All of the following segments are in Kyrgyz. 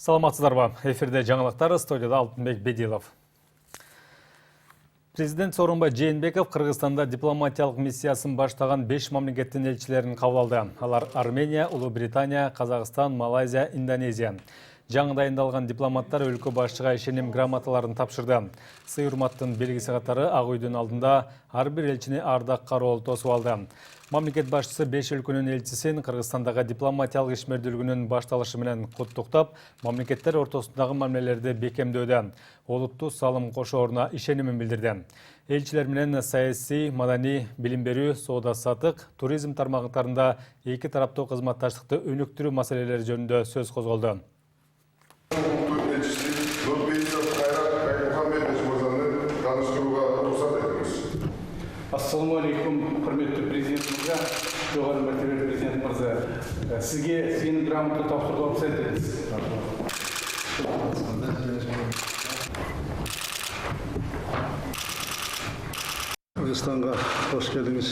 Саламатсыздарбы. Эфирде жаңалықтар, студияда Алтынбек Бедилов. Президент Сооронбай Жээнбеков Кыргызстанда дипломатиялық миссиясын баштаган 5 мамлекеттин элчилерин кабыл алды. Алар Армения, Улыбритания, Казакстан, Малайзия, Индонезия. Жаңы дайындалган дипломаттар өлкө башчыга ишеним грамоталарын тапшырды. Сый урматтын белгиси катары Ак үйдүн алдында ар бир элчини ардак кароол тосуп алды. Мамлекет башчысы 5 өлкөнүн элчисин Кыргызстандагы дипломатиялык ишмердүүлүгүнүн башталышы менен куттуктап, мамлекеттер ортосундагы мамилелерди бекемдөөдө олуттуу салым кошооруна ишенимин билдирди. Элчилер менен саясий, маданий, билим берүү, соода-саттык, туризм тармактарында эки тараптуу кызматташтыкты өнүктүрүү маселелери жөнүндө сөз козголду. Ассаламу алейкум, құрметті президент мырза, жоғары мәртебелі президент мырза. Сізге сенім грамота тапсыруға рұқсат етіңіз. Кыргызстанға қош келдіңіз.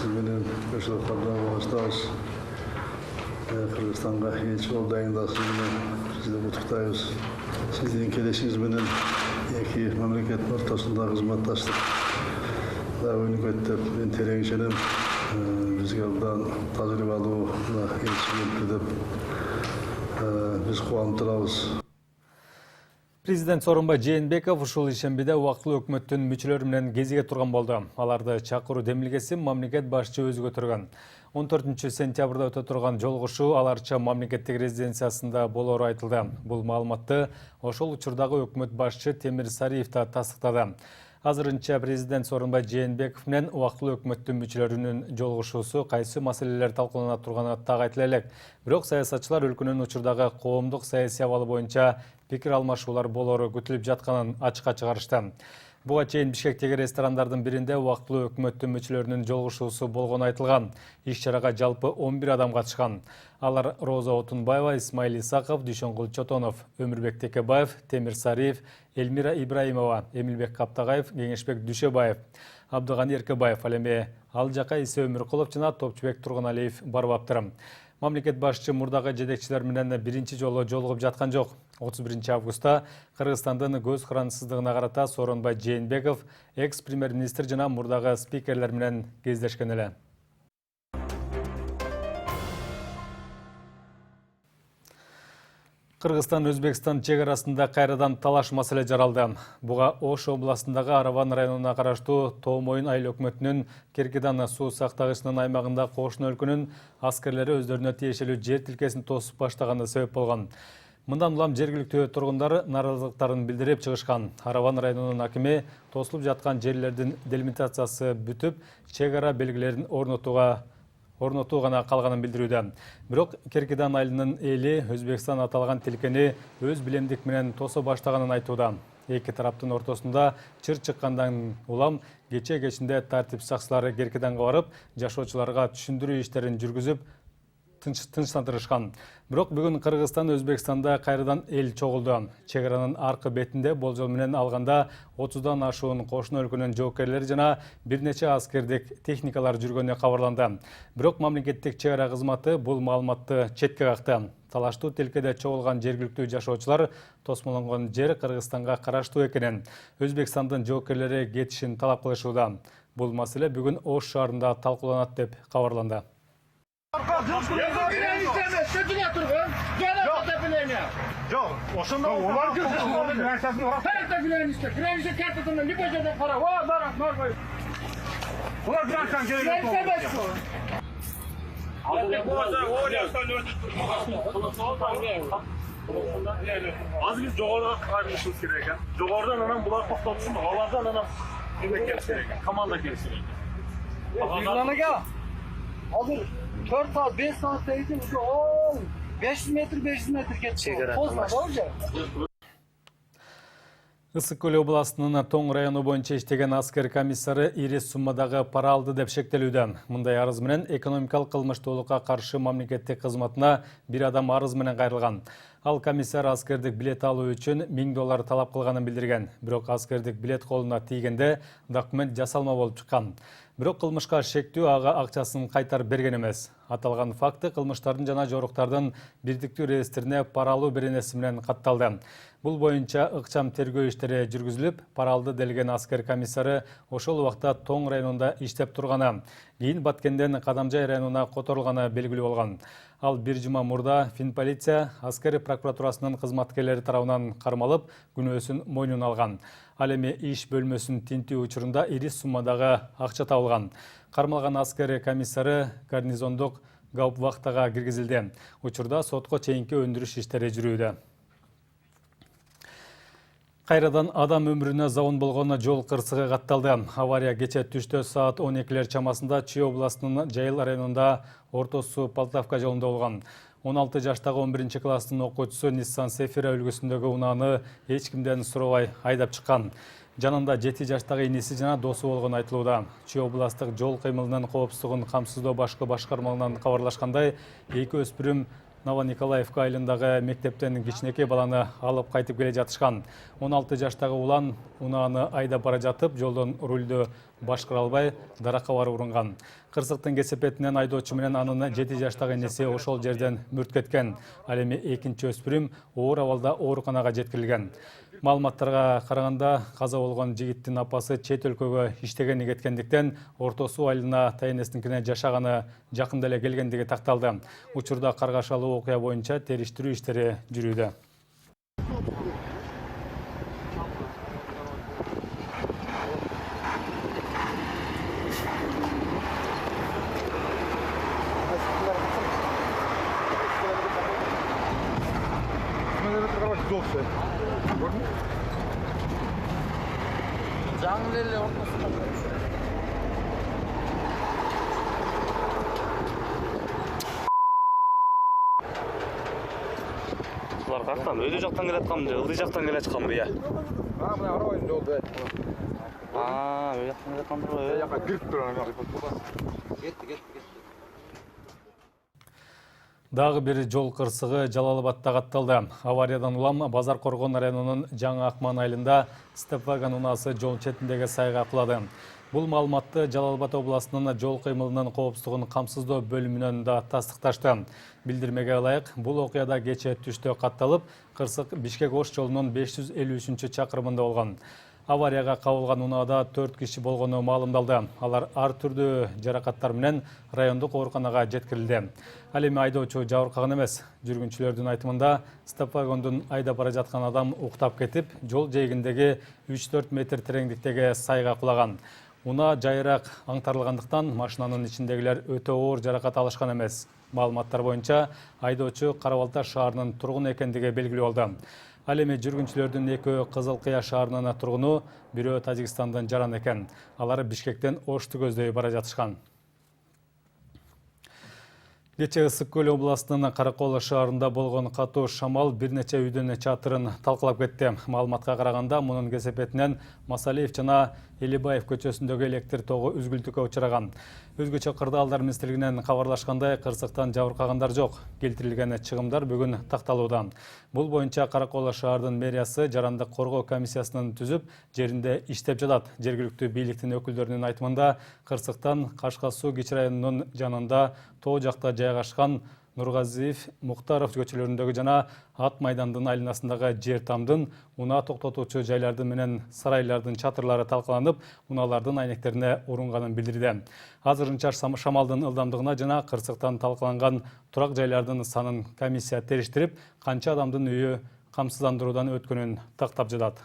Сізбенен көшілік қабдан болыстауыз. Кыргызстанға елші ол дайындасыңызбен сізді құттықтаймыз. Сіздің келешіңізбенен екі мемлекет ортасында қызматтастық. Өнігөттіп, мен терең ішенім, бізге алдан тажрыйба алуына елші келіп, біз қуанып тұрабыз. Президент Сооронбай Жээнбеков ушул ишембиде убактылуу өкмөттүн мүчөлөрү менен кезиге турган болду. Аларды чакыруу демилгесин мамлекет башчы өзү көтөргөн. 14 сентябрда өтө турган жолугушуу аларча мамлекеттик резиденциясында болору айтылды. Бул маалыматты ошол учурдагы өкмөт башчы Темир Сариев да тастыктады. Азырынча президент Сооронбай Жээнбеков менен убактылуу өкмөттүн мүчөлөрүнүн жолугушуусу кайсы маселелер талкуулана турганы так айтыла элек. Бирок саясатчылар өлкөнүн учурдагы коомдук саясий абалы боюнча пикир алмашуулар болору күтүлүп жатканын ачыкка чыгарышты. Буга чейин Бишкектеги ресторандардын биринде убактылуу өкмөттүн мүчөлөрүнүн жолугушуусу болгону айтылган. Иш-чарага жалпы 11 адам катышкан. Алар Роза Отунбаева, Исмаил Исаков, Дүйшөнгүл Чотонов, Өмүрбек Текебаев, Темир Сариев, Эльмира Ибраимова, Эмилбек Каптагаев, Кеңешбек Дүшөбаев, Абдыганы Эркебаев, ал эми ал жака Исе Өмүркулов жана Топчубек Тургуналиев барбаптыр. Мамлекет башчы мурдагы жетекчилер менен биринчи жолу жолугуп жаткан жок. 31 августта Кыргызстандын көз кырансыздыгына карата Сооронбай Жээнбеков экс-премьер-министр жана мурдагы спикерлер менен кездешкен эле. Кыргызстан-Өзбекстан чек арасында кайрадан талаш маселе жаралды. Буга Ош областындагы Араван районуна караштуу Тоомойун айыл өкмөтүнүн Керкидан суу сактагычынын аймагында кошуна өлкөнүн аскерлери өздөрүнө тиешелүү жер тилкесин тосуп баштаганы себеп болгон. Мындан улам жергиликтүү тургундар нааразылыктарын билдирип чыгышкан. Араван районунун акими тосулуп жаткан жерлердин делимитациясы бүтүп, чек ара белгилерин орнотуу гана калганын билдирүүдө. Бирок Керкидан айылынын эли Өзбекстан аталган тилкени өз билемдик менен тосо баштаганын айтууда. Эки тараптын ортосунда чыр чыккандан улам кече кечинде тартип сакчылары Керкиданга барып, жашоочуларга түшүндүрүү иштерин жүргүзүп тынчтандырышкан. Бирок бүгүн Кыргызстан Өзбекстанда кайрадан эл чогулду. Чек аранын аркы бетинде болжол менен алганда 30дан ашуун кошуна өлкөнүн жоокерлери жана бир нече аскердик техникалар жүргөнү кабарланды. Бирок мамлекеттик чек ара кызматы бул маалыматты четке какты. Талаштуу тилкеде чогулган жергиликтүү жашоочулар тосмолонгон жер Кыргызстанга караштуу экенин, Өзбекстандын жоокерлери кетишин талап кылышууда. Бул маселе бүгүн Ош шаарында талкууланат деп кабарланды. Жоқ, ошондо олар жүрсөң, нәрсесин урап. Тарапта билемизде, кредит картасынан не бежеде кара. Ва, бара, нормай. Олар грантан керек болот. Аз биз жогоруда карашыбыз керек экен. Жогорудан анан булар токтотушун, алардан анан эме келиш керек экен. Команда келиш керек экен. Bizlarga hozir 4 soat, 5 soatda edim, o 500 metr ketdi. Pozma bo'ldi. Ысык көл областынын Тоң району боюнча иштеген аскер комиссары ири суммадагы пара алды деп шектелүүдө. Мындай арыз менен экономикалык кылмыштуулукка каршы мамлекеттик кызматына бир адам арыз менен кайрылган. Ал комиссар аскердик билет алуу үчүн $1000 талап кылганын билдирген. Бирок аскердик билет колуна тийгенде документ жасалма болуп чыккан. Бирок кылмышка шектүү ага акчасын кайтарып берген эмес. Аталган факты кылмыштардын жана жоруктардын бирдиктүү реестрине пара алуу беренеси менен катталды. Бул боюнча ыкчам тергөө иштери жүргүзүлүп, пара алды делген аскер комиссары ошол убакта Тоң районунда иштеп турганы, кийин Баткенден Кадамжай районуна которулганы белгилүү болгон. Ал бир жума мурда Финполиция аскери прокуратурасынын кызматкерлери тарабынан кармалып, күнөөсүн мойнуна алган. Ал эми иш бөлмөсүн тинтүү учурунда ири суммадагы акча табылган. Кармалган аскери комиссары гарнизондук гауптвахтага киргизилди. Учурда сотко чейинки өндүрүш иштери жүрүүдө. Кайрадан адам өмүрүнө забын болгон жол кырсыгы катталды. Авария кече түштө саат 12 чамасында Чүй областынын Жайыл районунда Орто Суу Полтавка жолунда болгон. 16 жаштагы 11 класстын окуучусу Nissan Sefira үлгүсүндөгү унааны эч кимден сурабай айдап чыккан. Жанында 7 жаштагы иниси жана досу болгону айтылууда. Чүй областык жол кыймылынын коопсуздугун камсыздоо башкы башкармалынан кабарлашкандай, эки өспүрүм Новониколаевка айылындагы мектептен кичинекей баланы алып кайтып келе жатышкан. 16 жаштагы улан унааны айдап бара жатып, жолдон рулду башкара албай, даракка барып урунган. Кырсыктын кесепетинен айдоочу менен анын 7 жаштагы иниси ошол жерден мүрт кеткен. Ал эми экинчи өспүрүм оор абалда ооруканага жеткирилген. Маалыматтарга караганда, каза болгон жигиттин апасы чет өлкөгө иштегени кеткендиктен Орто Суу айылына тайнесиникине жашаганы жакында эле келгендиги такталды. Учурда каргашалуу окуя боюнча териштирүү иштери жүрүүдө. Жаңыл эле ортосунда. Булар каяктан? Өйдө жактан келатканбы, ылдый жактан келе жатканбы я? Мына аябай жолду. Өй жактан келаткандыр. Жака кирип турган. Кетти. Дагы бир жол кырсыгы Жалал-Абадта катталды. Авариядан улам Базар Коргон районунун Жаңы Акман айылында степ-вагон унаасы жол четиндеги сайга кулады. Бул маалыматты Жалал-Абад областынын жол кыймылынын коопсуздугун камсыздоо бөлүмүнөн да тастыкташты. Билдирмеге ылайык, бул окуяда кече түштө катталып, кырсык Бишкек-Ош жолунун 553-чакырымында болгон. Аварияга кабылган унаада 4 киши болгону маалымдалды. Алар ар түрдүү жаракаттар менен райондук ооруканага жеткирилди. Ал эми айдоочу жабыркаган эмес. Жүргүнчүлөрдүн айтымында степ-вагондун айдап бара жаткан адам уктап кетип, жол жээгиндеги 3-4 метр тереңдиктеги сайга кулаган. Унаа жайыраак аңтарылгандыктан машинанын ичиндегилер өтө оор жаракат алышкан эмес. Маалыматтар боюнча айдоочу Кара-Балта шаарынын тургуну экендиги белгилүү болду. Ал эми жүргүнчүлөрдүн экөө Кызыл Кыя шаарынын тургуну, бирөө Тажикстандан жаран экен. Алар Бишкектен Ошту көздөй бара жатышкан. Кече Ысык Көл областынын Каракол шаарында болгон катуу шамал бир нече үйдүн чатырын талкалап кетти. Маалыматка караганда, мунун кесепетинен Масалиев жана Элибаев көчөсүндөгү электр тогу үзгүлтүккө учураган. Өзгөчө кырдаалдар министрлигинен кабарлашкандай, кырсыктан жабыркагандар жок. Келтирилген чыгымдар бүгүн такталууда. Бул боюнча Каракол шаардын мэриясы жарандык коргоо комиссиясынын түзүп, жеринде иштеп жатат. Жергиликтүү бийликтин өкүлдөрүнүн айтымында, кырсыктан Кашка суу кичи районунун жанында тоо жакта жайгашкан Нургазиев, Муктаров көчөлөрүндөгү жана Ат майдандын айланасындагы жер тамдын, унаа токтотуучу жайлардын менен сарайлардын чатырлары талкаланып, унаалардын айнектерине урунганын билдирди. Азырынча шамалдын ылдамдыгына жана кырсыктан талкаланган турак жайлардын санын комиссия териштирип, канча адамдын үйү камсыздандыруудан өткөнүн тактап жатат.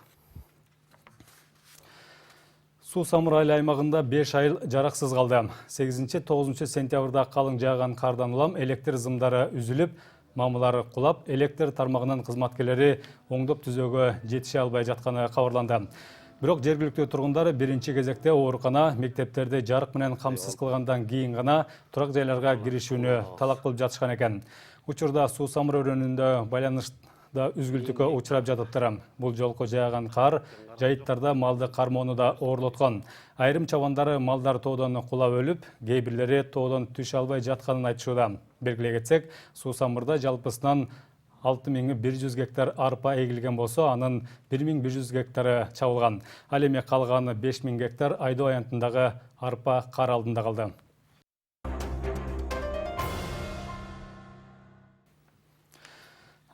Суу Самыр айыл аймагында 5 айыл жараксыз калды. 8-9 сентябрда калың жааган кардан улам электр зымдары үзүлүп, мамылары кулап, электр тармагынын кызматкерлери оңдоп түзөөгө жетише албай жатканы кабарланды. Бирок жергиликтүү тургундар биринчи кезекте оорукана, мектептерди жарык менен камсыз кылгандан кийин гана турак жайларга киришүүнү талап кылып жатышкан экен. Учурда Суу Самыр өрөөнүндө байланышта үзгүлтүккө учурап жатыптыр. Бул жолку жааган кар жайыттарда малды кармоону да оорлоткон. Айрым чабандары малдар тоодон кулап өлүп, кээ бирлери тоодон түшө албай жатканын айтышууда. Белгилей кетсек, Суу Самырда жалпысынан 6100 гектар арпа эгилген болсо, анын 1100 гектары чабылган. Ал эми калган 5000 гектар Айдоо аянтындагы арпа кар алдында калды.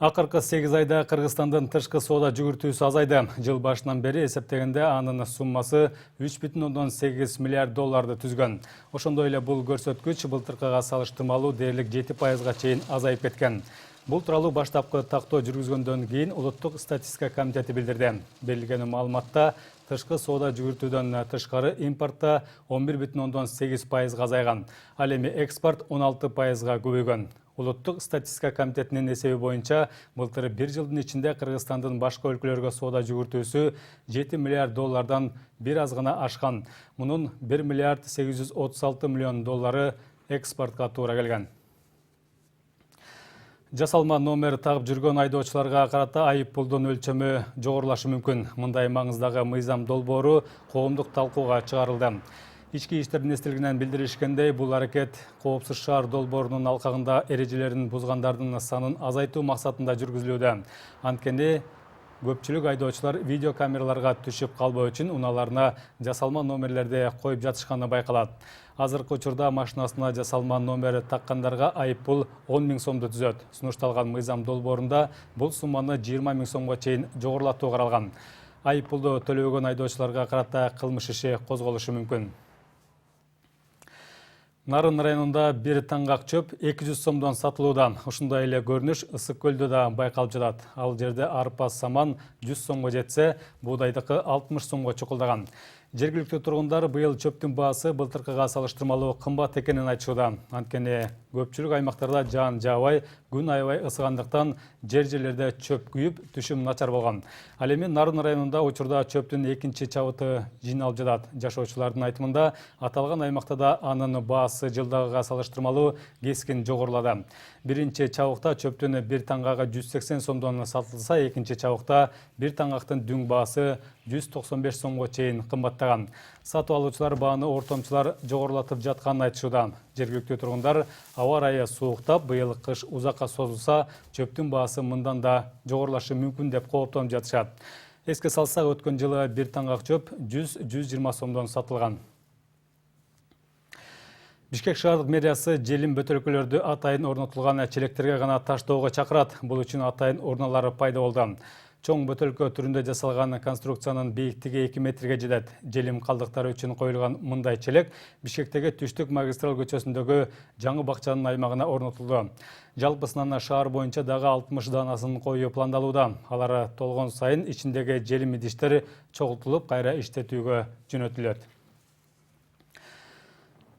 Акыркы 8 айда Кыргызстандын тышкы соода жүгүртүүсү азайды. Жыл башынан бери эсептегенде анын суммасы 3,8 миллиард долларды түзгөн. Ошондой эле бул көрсөткүч былтыркыга салыштырмалуу дээрлик 7%га чейин азайып кеткен. Бул тууралуу баштапкы тактоо жүргүзгөндөн кийин Улуттук статистика комитети билдирди. Берилген маалыматта тышкы соода жүгүртүүдөн тышкары импортта 11,8%га азайган. Ал эми экспорт 16%га көбөйгөн. Улуттук статистика комитетинин эсеби боюнча былтыр бир жылдын ичинде Кыргызстандын башка өлкөлөргө соода жүгүртүүсү 7 миллиард доллардан бир аз гана ашкан. Мунун 1 миллиард 836 миллион доллары экспортко туура келген. Жасалма номер тагып жүргөн айдоочуларга карата айып пулдун өлчөмү жогорулашы мүмкүн. Мындай маңыздагы мыйзам долбоору коомдук талкууга чыгарылды. Ички иштер министрлигинен билдиришкендей, бул аракет коопсуз шаар долбоорунун алкагында эрежелерин бузгандардын санын азайтуу максатында жүргүзүлүүдө. Анткени көпчүлүк айдоочулар видеокамераларга түшүп калбоо үчүн унааларына жасалма номерлерди коюп жатышканы байкалат. Азыркы учурда машинасына жасалма номер таккандарга айып пул 10 000 сомду түзөт. Сунушталган мыйзам долбоорунда бул сумманы 20 000 сомго чейин жогорулатуу каралган. Айып пулду төлөбөгөн айдоочуларга карата кылмыш иши козголушу мүмкүн. Нарын районунда бир таңгак чөп 200 сомдон сатылууда. Ушундай эле көрүнүш Ысык көлдө да байкалып жатат. Ал жерде арпа саман 100 сомго жетсе, буудайдыкы 60 сомго чукулдаган. Жергиликтүү тургундар быйыл чөптүн баасы былтыркыга салыштырмалуу кымбат экенин айтышууда. Анткени көпчүлүк аймактарда жаан жаабай, күн аябай ысыгандыктан жерлерде чөп күйүп, түшүм начар болгон. Ал эми Нарын районунда учурда чөптүн экинчи чабыты жыйналып жатат. Жашоочулардын айтымында аталган аймакта да анын баасы жылдагыга салыштырмалуу кескин жогорулады. Биринчи чабыкта чөптүн бир таңгага 180 сомдон сатылса, экинчи чабыкта бир таңгактын дүң баасы 195 сомго чейин кымбаттаган. Сатып алуучулар бааны ортомчулар жогорулатып жатканын айтышууда. Жергиликтүү тургундар аба ырайы сууктап, быйыл кыш узакка созулса, чөптүн баасы мындан да жогорулашы мүмкүн деп кооптонуп жатышат. Эске салсак, өткөн жылы бир таңгак чөп 100-120 сомдон сатылган. Бишкек шаардык мэриясы желим бөтөлкөлөрдү атайын орнотулган челектерге гана таштоого чакырат. Бул үчүн атайын урналары пайда болду. Чоң бөтөлкө түрүндө жасалган конструкциянын бийиктиги 2 метрге жетет. Желим калдыктары үчүн коюлган мындай челек Бишкектеги Түштүк магистраль көчөсүндөгү жаңы бакчанын аймагына орнотулду. Жалпысынан шаар боюнча дагы 60 данасын коюу пландалууда. Алар толгон сайын ичиндеги желим идиштер чогултулуп, кайра иштетүүгө жөнөтүлөт.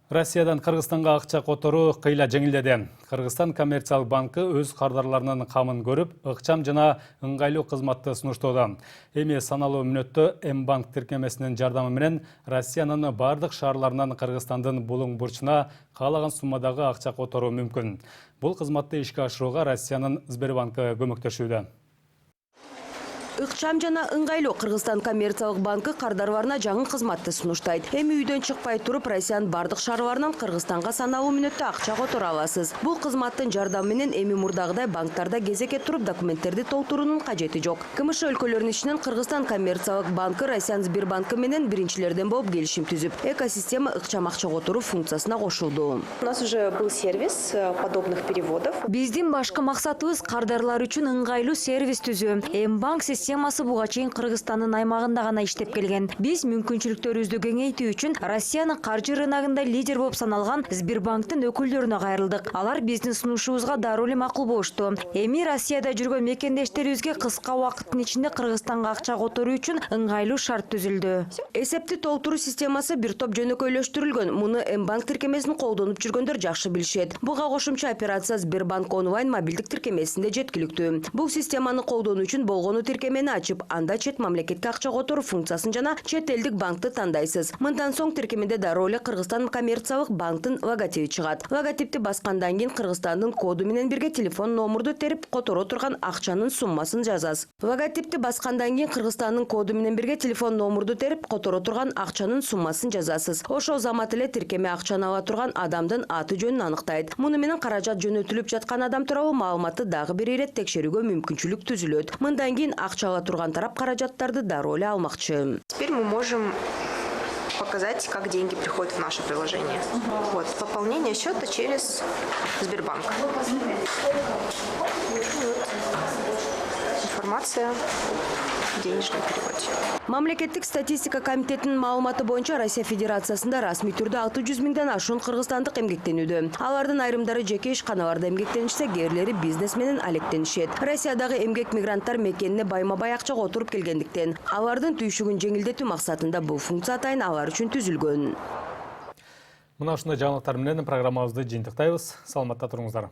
Россиядан Кыргызстанга акча которуу кыйла жеңилдеди. Кыргызстан коммерциялык банкы өз кардарларынын камын көрүп, ыкчам жана ыңгайлуу кызматты сунуштоодо. Эми саналуу мүнөттө М-банк тиркемесинин жардамы менен Россиянын бардык шаарларынан Кыргызстандын булуң бурчуна каалаган суммадагы акча которуу мүмкүн. Бул кызматты ишке ашырууга Россиянын Сбербанкы көмөктөшүүдө. Ыкчам жана ыңгайлуу Кыргызстан коммерциялык банкы кардарбарына жаңы кызматты сунуштайт. Эми үйдөн чыкпай туруп, Россиянын бардык шаарларынан Кыргызстанга саналуу мүнөттө акча которо аласыз. Бул кызматтын жардамы менен эми мурдагыдай банктарда кезекке туруп документтерди толтуруунун кажети жок. КМШ өлкөлөрүнүн ичинен Кыргызстан коммерциялык банкы Россиянын Сбербанкы менен биринчилерден болуп келишим түзүп, экосистема ыкчам акча которуу функциясына кошулду. У нас уже был сервис подобных переводов. Биздин башкы максатыбыз кардарлар үчүн ыңгайлуу сервис түзүү. М-банк системасы буга чейин Кыргызстандын аймагында гана иштеп келген. Биз мүмкүнчүлүктөрүбүздү кеңейтүү үчүн Россиянын каржы рыногунда лидер болуп саналган Сбербанктын өкүлдөрүнө кайрылдык. Алар биздин сунушубузга дароо эле макул болушту. Эми Россияда жүргөн мекендештерибизге кыска убакыттын ичинде Кыргызстанга акча которуу үчүн ыңгайлуу шарт түзүлдү. Эсепти толтуруу системасы бир топ жөнөкөйлөштүрүлгөн. Муну М-банк тиркемесин колдонуп жүргөндөр жакшы билишет. Буга кошумча операция Сбербанк онлайн мобилдик тиркемесинде жеткиликтүү. Бул системаны колдонуу үчүн болгону тиркемени ачып, анда чет мамлекетке акча которуу функциясын жана чет элдик банкты тандайсыз. Мындан соң тиркемеде дароо эле Кыргызстан коммерциялык банктын логотипи чыгат. Логотипти баскандан кийин Кыргызстандын коду менен бирге телефон номурду терип, которо турган акчанын суммасын жазасыз. Логотипти баскандан кийин Кыргызстандын коду менен бирге телефон номурду терип, которо турган акчанын суммасын жазасыз. Ошол замат эле тиркеме акчаны ала турган адамдын аты жөнүн аныктайт. Муну менен каражат жөнөтүлүп жаткан адам тууралуу маалыматты дагы бир ирет текшерүүгө мүмкүнчүлүк түзүлөт. Мындан кийин акча ала турган тарап каражаттарды дароо эле алмакчы. Теперь мы можем показать, как деньги приходят в наше приложение. Вот, пополнение счета через Сбербанк. Информация о денежном переводе. Мамлекеттик статистика комитетинин маалыматы боюнча Россия Федерациясында расмий түрдө 600 миңден ашуун кыргызстандык эмгектенүүдө. Алардын айрымдары жеке ишканаларда эмгектенишсе, кээрлери бизнес менен алектенишет. Россиядагы эмгек мигранттар мекенине байма-бай акчага отуруп келгендиктен, алардын түйшүгүн жеңилдетүү максатында бул функция атайын алар үчүн түзүлгөн. Мына ушундай жаңылыктар менен программабызды жыйынтыктайбыз. Саламатта туруңуздар.